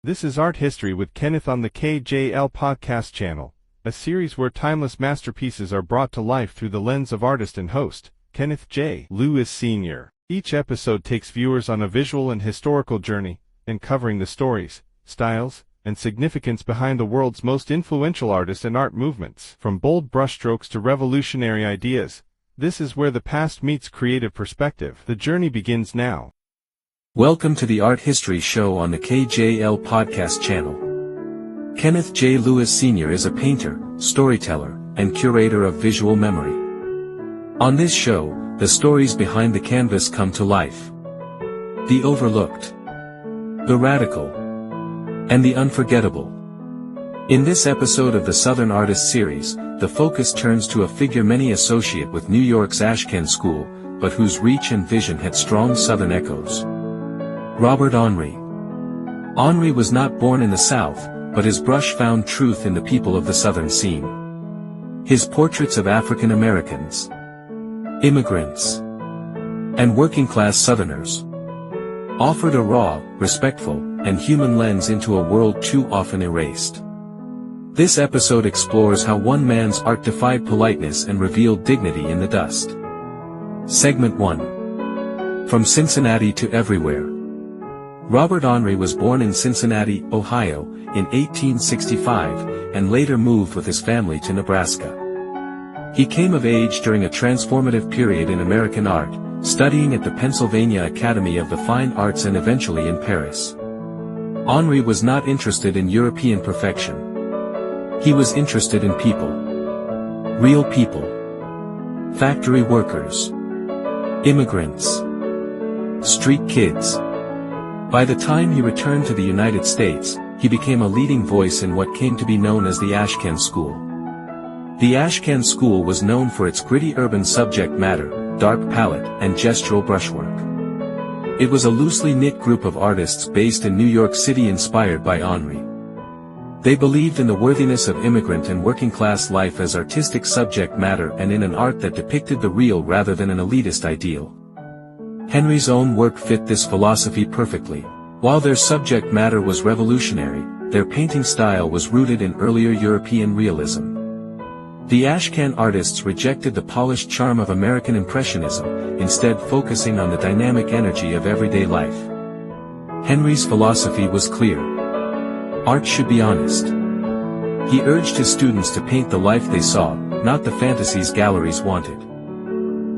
This is Art History with Kenneth on the KJL podcast channel, a series where timeless masterpieces are brought to life through the lens of artist and host, Kenneth J. Lewis Sr. Each episode takes viewers on a visual and historical journey, uncovering the stories, styles, and significance behind the world's most influential artists and art movements. From bold brushstrokes to revolutionary ideas, this is where the past meets creative perspective. The journey begins now. Welcome to the Art History Show on the KJL podcast channel. Kenneth J. Lewis Sr. is a painter, storyteller, and curator of visual memory. On this show, the stories behind the canvas come to life. The overlooked, the radical, and the unforgettable. In this episode of the Southern Artist series, the focus turns to a figure many associate with New York's Ashcan school, but whose reach and vision had strong Southern echoes. Robert Henri. Henri was not born in the South, but his brush found truth in the people of the Southern scene. His portraits of African Americans, immigrants, and working-class Southerners offered a raw, respectful, and human lens into a world too often erased. This episode explores how one man's art defied politeness and revealed dignity in the dust. Segment 1. From Cincinnati to Everywhere. Robert Henri was born in Cincinnati, Ohio, in 1865, and later moved with his family to Nebraska. He came of age during a transformative period in American art, studying at the Pennsylvania Academy of the Fine Arts and eventually in Paris. Henri was not interested in European perfection. He was interested in people. Real people. Factory workers. Immigrants. Street kids. By the time he returned to the United States, he became a leading voice in what came to be known as the Ashcan School. The Ashcan School was known for its gritty urban subject matter, dark palette, and gestural brushwork. It was a loosely knit group of artists based in New York City inspired by Henri. They believed in the worthiness of immigrant and working-class life as artistic subject matter and in an art that depicted the real rather than an elitist ideal. Henri's own work fit this philosophy perfectly. While their subject matter was revolutionary, their painting style was rooted in earlier European realism. The Ashcan artists rejected the polished charm of American Impressionism, instead focusing on the dynamic energy of everyday life. Henri's philosophy was clear. Art should be honest. He urged his students to paint the life they saw, not the fantasies galleries wanted.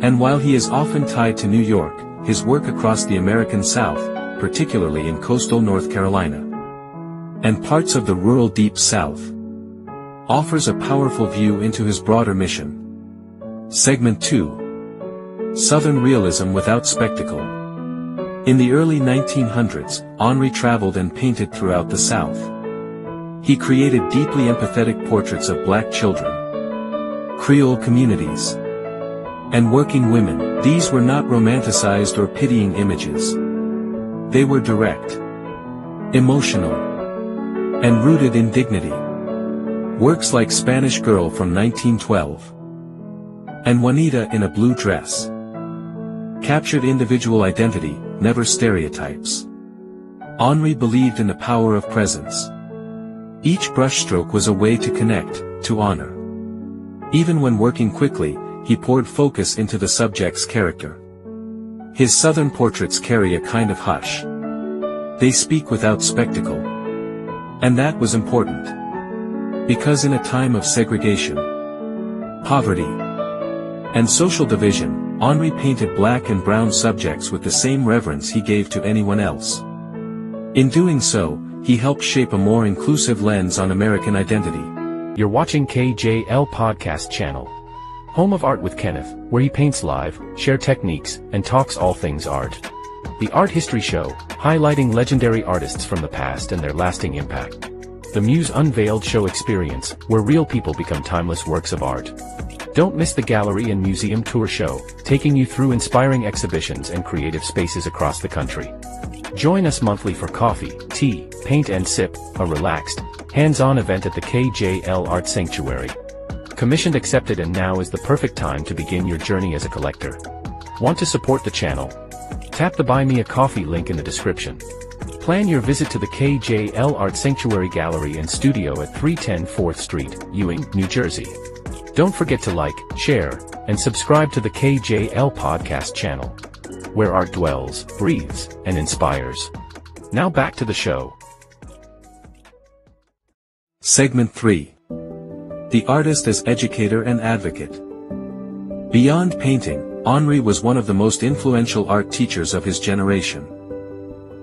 And while he is often tied to New York, his work across the American South, particularly in coastal North Carolina and parts of the rural Deep South, offers a powerful view into his broader mission. Segment 2. Southern Realism without spectacle. In the early 1900s, Henri traveled and painted throughout the South. He created deeply empathetic portraits of black children, Creole communities, and working women. These were not romanticized or pitying images. They were direct, emotional, and rooted in dignity. Works like Spanish Girl from 1912 and Juanita in a Blue Dress captured individual identity, never stereotypes. Henri believed in the power of presence. Each brushstroke was a way to connect, to honor. Even when working quickly, he poured focus into the subject's character. His Southern portraits carry a kind of hush. They speak without spectacle. And that was important. Because in a time of segregation, poverty, and social division, Henri painted black and brown subjects with the same reverence he gave to anyone else. In doing so, he helped shape a more inclusive lens on American identity. You're watching KJL Podcast Channel, home of Art with Kenneth, where he paints live, share techniques, and talks all things art. The Art History Show, highlighting legendary artists from the past and their lasting impact. The Muse Unveiled Show experience, where real people become timeless works of art. Don't miss the gallery and museum tour show, taking you through inspiring exhibitions and creative spaces across the country. Join us monthly for coffee, tea, paint and sip, a relaxed, hands-on event at the KJL Art Sanctuary. Commissioned accepted, and now is the perfect time to begin your journey as a collector. Want to support the channel? Tap the Buy Me a Coffee link in the description. Plan your visit to the KJL Art Sanctuary Gallery and Studio at 310 4th Street, Ewing, New Jersey. Don't forget to like, share, and subscribe to the KJL podcast channel, where art dwells, breathes, and inspires. Now back to the show. Segment 3. The artist as educator and advocate. Beyond painting, Henri was one of the most influential art teachers of his generation.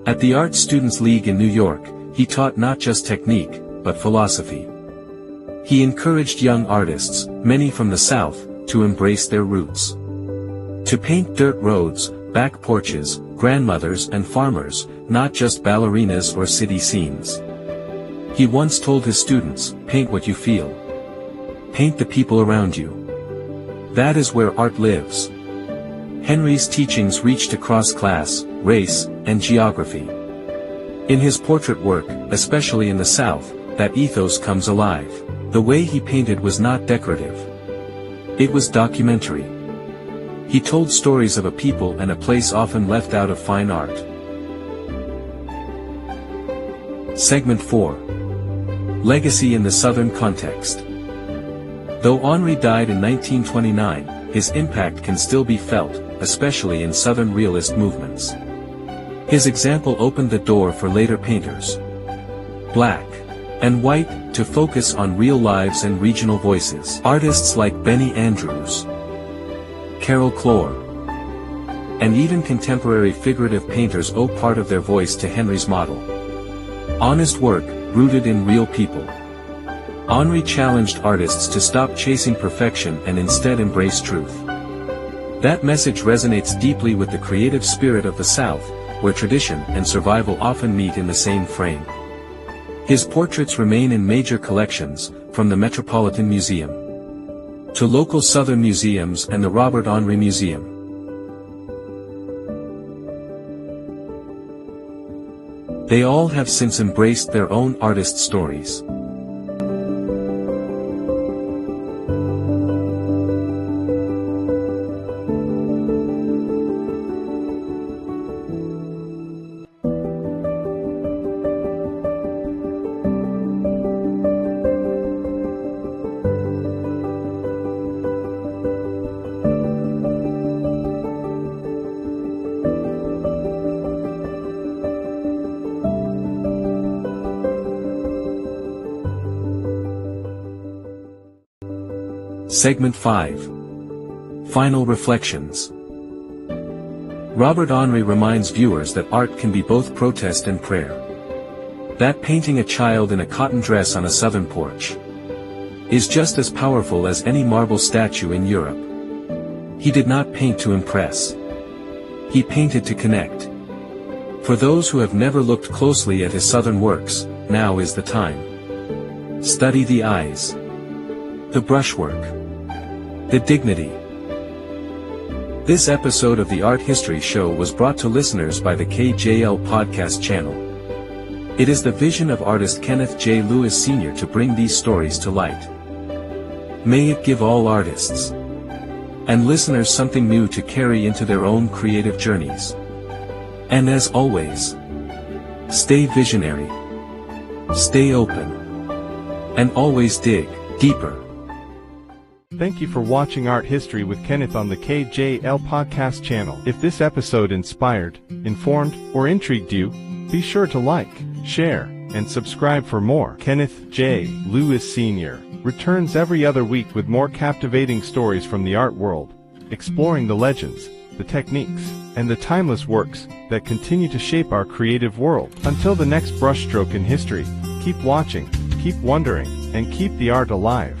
At the Art Students League in New York, he taught not just technique, but philosophy. He encouraged young artists, many from the South, to embrace their roots. To paint dirt roads, back porches, grandmothers and farmers, not just ballerinas or city scenes. He once told his students, paint what you feel. Paint the people around you. That is where art lives. Henri's teachings reached across class, race, and geography. In his portrait work, especially in the South, that ethos comes alive. The way he painted was not decorative. It was documentary. He told stories of a people and a place often left out of fine art. Segment 4. Legacy in the Southern context. Though Henri died in 1929, his impact can still be felt, especially in Southern realist movements. His example opened the door for later painters, black and white, to focus on real lives and regional voices. Artists like Benny Andrews, Carol Clore, and even contemporary figurative painters owe part of their voice to Henri's model. Honest work, rooted in real people. Henri challenged artists to stop chasing perfection and instead embrace truth. That message resonates deeply with the creative spirit of the South, where tradition and survival often meet in the same frame. His portraits remain in major collections, from the Metropolitan Museum to local Southern museums and the Robert Henri Museum. They all have since embraced their own artist stories. Segment 5. Final Reflections. Robert Henri reminds viewers that art can be both protest and prayer. That painting a child in a cotton dress on a southern porch is just as powerful as any marble statue in Europe. He did not paint to impress. He painted to connect. For those who have never looked closely at his southern works, now is the time. Study the eyes, the brushwork, the dignity. This episode of the Art History Show was brought to listeners by the KJL podcast channel. It is the vision of artist Kenneth J. Lewis Sr. to bring these stories to light. May it give all artists and listeners something new to carry into their own creative journeys. And as always, stay visionary, stay open, and always dig deeper. Thank you for watching Art History with Kenneth on the KJL podcast channel. If this episode inspired, informed, or intrigued you, be sure to like, share, and subscribe for more. Kenneth J. Lewis Sr. returns every other week with more captivating stories from the art world, exploring the legends, the techniques, and the timeless works that continue to shape our creative world. Until the next brushstroke in history, keep watching, keep wondering, and keep the art alive.